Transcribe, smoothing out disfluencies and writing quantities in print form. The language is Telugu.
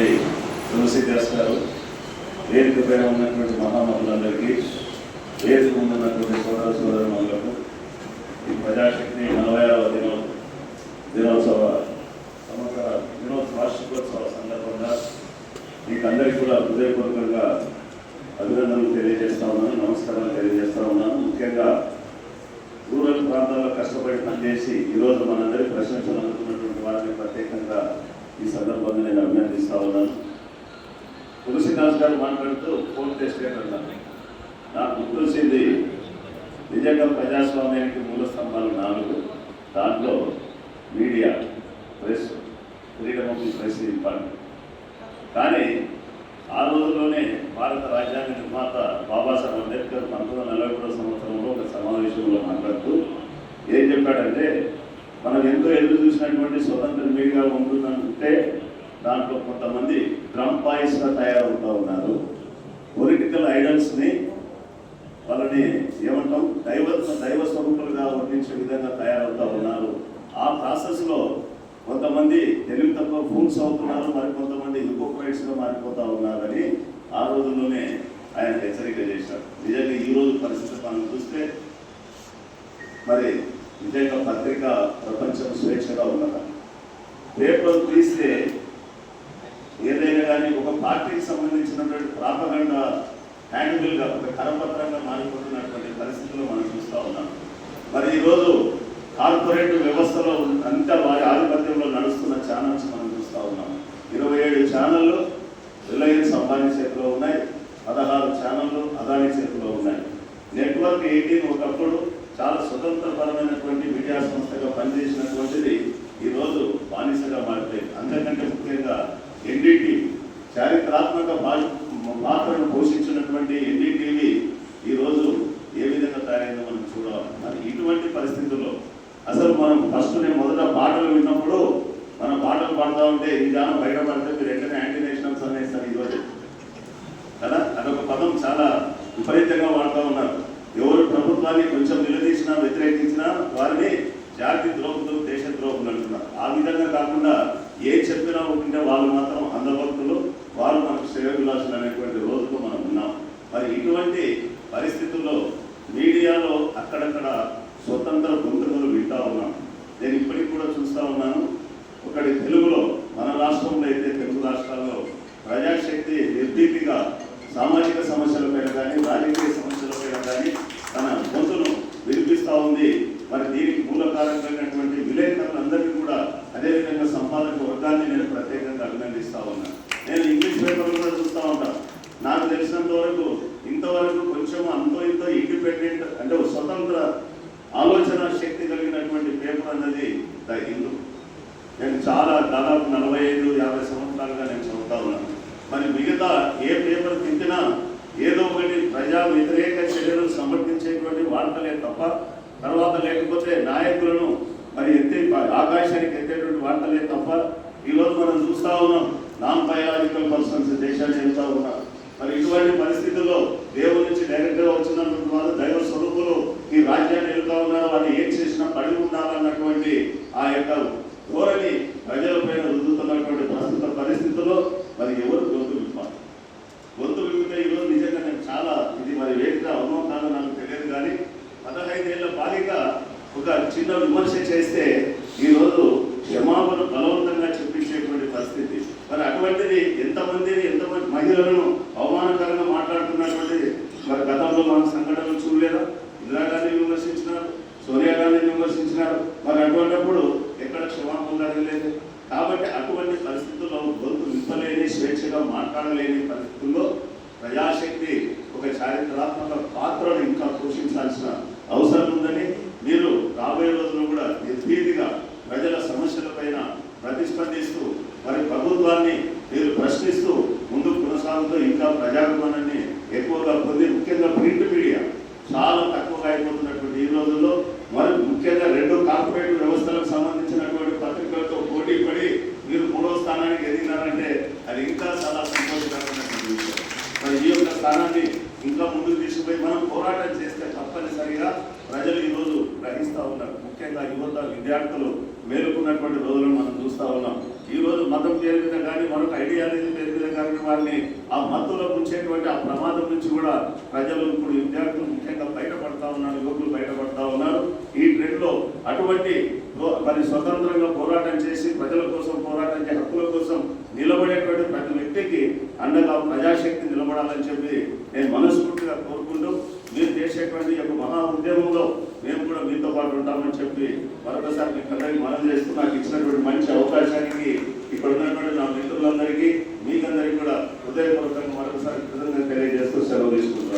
ఉన్నటువంటి తులసీదాస్ గారు, వేదిక పైన ఉన్నటువంటి మహామహులందరికీ, వేదిక ముందు ఉన్నటువంటి సోదర సోదరులకు ఈ ప్రజాశక్తి 46వ దినోత్సవ సంవత్సర వార్షికోత్సవ సందర్భంగా మీకు అందరికీ కూడా హృదయపూర్వకంగా అభినందనలు తెలియజేస్తా ఉన్నాను, నమస్కారాలు తెలియజేస్తా ఉన్నాను. ముఖ్యంగా రూరల్ ప్రాంతాల్లో కష్టపడి పనిచేసి ఈరోజు మనందరి ప్రశంసలు అందుకున్నటువంటి వారిని ప్రత్యేకంగా ఈ సందర్భంగా నేను అభినందిస్తా ఉన్నాను. తులసీదాస్ గారు మాట్లాడుతూ ఫోన్ టెస్టేట్ అన్నారు. నాకు గుర్తొచ్చింది, నిజంగా ప్రజాస్వామ్యానికి మూల స్తంభాలు 4. దాంట్లో media, press, freedom of the press important. కానీ ఆ రోజుల్లోనే భారత రాజ్యాంగ నిర్మాత బాబాసాహెబ్ అంబేద్కర్ 1943 సంవత్సరంలో ఒక సమావేశంలో మాట్లాడుతూ ఏం చెప్పాడంటే, మనం ఎంతో ఎదురు చూసినటువంటి స్వతంత్ర మీడియా ఉంటుందంటే దాంట్లో కొంతమంది డ్రమ్ బాయ్స్గా తయారవుతూ ఉన్నారు. పొలిటికల్ ఐడల్స్ని వాళ్ళని ఏమంటాం దైవ స్వరూపులుగా వర్ణించే విధంగా తయారవుతూ ఉన్నారు. ఆ ప్రాసెస్లో కొంతమంది తెలివి తక్కువ ఫూల్స్ అవుతున్నారు, మరి కొంతమంది హిపోక్రైట్స్గా మారిపోతూ ఉన్నారని ఆ రోజుల్లోనే ఆయన హెచ్చరిక చేశారు. నిజంగా ఈరోజు పరిస్థితి మనం చూస్తే మరి నిజంగా పత్రిక ప్రపంచం స్వేచ్ఛగా ఉన్నదా? పేపర్ తీస్తే ఏదైనా కానీ ఒక పార్టీకి సంబంధించినటువంటి ప్రాపగండా హ్యాండిల్గా ఒక కరపత్రంగా మారిపోతున్నటువంటి పరిస్థితుల్లో మనం చూస్తూ ఉన్నాం. మరి ఈరోజు కార్పొరేట్ వ్యవస్థలో అంతా వారి ఆధిపత్యంలో నడుస్తున్న ఛానల్స్ మనం చూస్తూ ఉన్నాం. 27 ఛానళ్ళు రిలయన్స్ అంబానీ చేతిలో ఉన్నాయి, 16 ఛానళ్ళు అదానీ చేతిలో ఉన్నాయి. నెట్వర్క్ 18 ఒకప్పుడు చాలా స్వతంత్రపరమైనటువంటి మీడియా సంస్థగా పనిచేసినటువంటిది ఈరోజు బానిసగా మారిపోయింది. అంతకంటే ముఖ్యంగా ఎన్డీటీవీ చారిత్రాత్మక పాత్రను పోషించినటువంటి ఎన్డీటీవీ ఈరోజు ఏ విధంగా తయారైందో మనం చూడాలి. మరి ఇటువంటి పరిస్థితుల్లో అసలు మనం ఫస్ట్ నేను మొదట పాటలు విన్నప్పుడు మనం పాటలు పాడుతూ ఉంటే ఈ జానం బయటపడితే మీరు ఎట్లనే యాంటీ నేషనల్స్ అనేస్తారు ఈరోజు కదా. అదొక పదం చాలా విపరీతంగా వాడుతూ ఉన్నారు. ఎవరు ప్రభుత్వాన్ని కొంచెం నిలదీసినా వ్యతిరేకించినా వారిని జాతి ద్రోహులు, దేశ ద్రోహులు అంటున్నారు. ఆ విధంగా కాకుండా ఏ చెప్పినా ఉంటుంటే వాళ్ళు మాత్రం అందభక్తులు, వాళ్ళు మనకు శ్రేయోభిలాషులు అనేటువంటి రోజులు మనం ఉన్నాం. మరి ఇటువంటి పరిస్థితుల్లో మీడియాలో అక్కడక్కడ స్వతంత్ర గొంతుకలు వింటా ఉన్నాం. నేను ఇప్పటికి కూడా చూస్తూ ఉన్నాను. ఒకటి తెలుగులో, మన రాష్ట్రంలో అయితే తెలుగు రాష్ట్రాల్లో ప్రజాశక్తి నిర్భీతిగా సామాజిక సమస్యలపైన కానీ రాజకీయ సమస్యలపైన కానీ తన గొంతును వినిపిస్తూ ఉంది. మరి దీనికి మూలకారకమైనటువంటి విలేకరులందరికీ కూడా అదేవిధంగా సంపాదక వర్గాన్ని నేను ప్రత్యేకంగా అభినందిస్తూ ఉన్నాను. నేను ఇంగ్లీష్ పేపర్లు కూడా చూస్తూ ఉంటాను. నాకు తెలిసినంత వరకు ఇంతవరకు కొంచెం అంతో ఇంతో ఇండిపెండెంట్ అంటే స్వతంత్ర ఆలోచన శక్తి కలిగినటువంటి పేపర్ అన్నది ద హిందూ. నేను దాదాపు 45-50 సంవత్సరాలుగా నేను చదువుతా ఉన్నాను. మరి మిగతా ఏ పేపర్ తింటినా ఏదో ఒకటి ప్రజా వ్యతిరేక చర్యలు సమర్థించేటువంటి వార్తలే తప్ప, తర్వాత లేకపోతే నాయకులను మరి ఆకాశానికి ఎత్తేటువంటి వార్తలే తప్ప. ఈరోజు మనం చూస్తూ ఉన్నాం, నాన్ బయాలజికల్ పర్సన్స్ దేశాన్ని వెళ్తూ ఉన్నారు. మరి ఇటువంటి పరిస్థితుల్లో దేవుడి నుంచి డైరెక్ట్గా వచ్చినటువంటి వారు దైవ స్వరూపులు ఈ రాజ్యాన్ని వెళ్తూ ఉన్నారు. వాళ్ళు ఏం చేసినా పడి ఉండాలన్నటువంటి ఆ యొక్క ధోరణి ప్రజలపైన రుద్దుతున్నటువంటి ప్రస్తుత పరిస్థితుల్లో మరి ఎవరు గొంతు విప్పాలి? గొంతు విప్పితే ఈరోజు నిజంగా నేను చాలా ఇది మరి వేదిక అవునో కాదో నాకు తెలియదు, కానీ 15 ఏళ్ల బాలిక ఒక చిన్న విమర్శ చేస్తే ఈరోజు క్షమాపణ బలవంతంగా చెప్పించేటువంటి పరిస్థితి. మరి అటువంటిది ఎంతమంది మహిళలను అవమానకరంగా మాట్లాడుతున్నటువంటి మరి గతంలో మన సంఘటనలు చూడలేదా? ఇందిరాగాంధీని విమర్శించినారు, సోనియా గాంధీని విమర్శించినారు. మరి అటువంటిప్పుడు ఎక్కడ క్షమాపణ జరగలేదు. కాబట్టి అటువంటి పరిస్థితుల్లో గొంతు విప్పలేని, స్వేచ్ఛగా మాట్లాడలేని పరిస్థితుల్లో ప్రజాశక్తి ఒక చారిత్రాత్మక పాత్రను ఇంకా పోషించాల్సిన అవసరం ఉందని, మీరు రాబోయే రోజుల్లో కూడా నిర్భీతిగా ప్రజల సమస్యలపైన ప్రతిస్పందిస్తూ మరి ప్రభుత్వాన్ని మీరు ప్రశ్నిస్తూ ముందుకు కొనసాగుతూ ఇంకా ప్రజాభిమానాన్ని ఎక్కువగా పొంది, ముఖ్యంగా ప్రింట్ మీడియా చాలా తక్కువగా అయిపోతున్నటువంటి ఈ రోజుల్లో మరి ముఖ్యంగా 2 కార్పొరేట్ వ్యవస్థలకు సంబంధించినటువంటి పత్రికలతో పోటీ పడి మీరు 3వ స్థానానికి ఎదిగినారంటే అది ఇంకా చాలా సంతోషకరమైనటువంటి విషయం. మరి ఈ యొక్క స్థానాన్ని ఇంకా ముందుకు తీసుకుపోయి మనం పోరాటం చేస్తే తప్పనిసరిగా ప్రజలు ఈరోజు గ్రహిస్తూ ఉన్నారు. ముఖ్యంగా యువత, విద్యార్థులు మేలుకున్నటువంటి రోజులను మనం చూస్తూ ఉన్నాం. ఈరోజు మతం పేరు మీద కానీ మరొక మీడియా అనేది పేరు మీద కానీ వారిని ఆ మత్తులో ఉంచేటువంటి ఆ ప్రమాదం నుంచి కూడా ప్రజలు ఇప్పుడు విద్యార్థులు ముఖ్యంగా బయటపడతా ఉన్నారు, యువకులు బయటపడతా ఉన్నారు. ఈ ట్రెండ్లో అటువంటి మరి స్వతంత్రంగా పోరాటం చేసి ప్రజల కోసం పోరాటం చేసి హక్కుల కోసం నిలబడేటువంటి ప్రతి వ్యక్తికి అండగా ప్రజాశక్తి నిలబడాలని చెప్పి నేను మనస్ఫూర్తిగా కోరుకుంటూ మీరు చేసేటువంటి యొక్క మహా ఉద్యమంలో మేము కూడా మీతో పాటు ఉంటామని చెప్పి మరొకసారి మీకు అందరికీ మనం చేస్తూ నాకు ఇచ్చినటువంటి మంచి అవకాశానికి ఇక్కడ ఉన్నటువంటి నా మిత్రులందరికీ మీకందరికీ కూడా హృదయపూర్వకంగా మరొకసారి కృతజ్ఞతలు తెలియజేస్తూ సెలవు తీసుకుంటాం.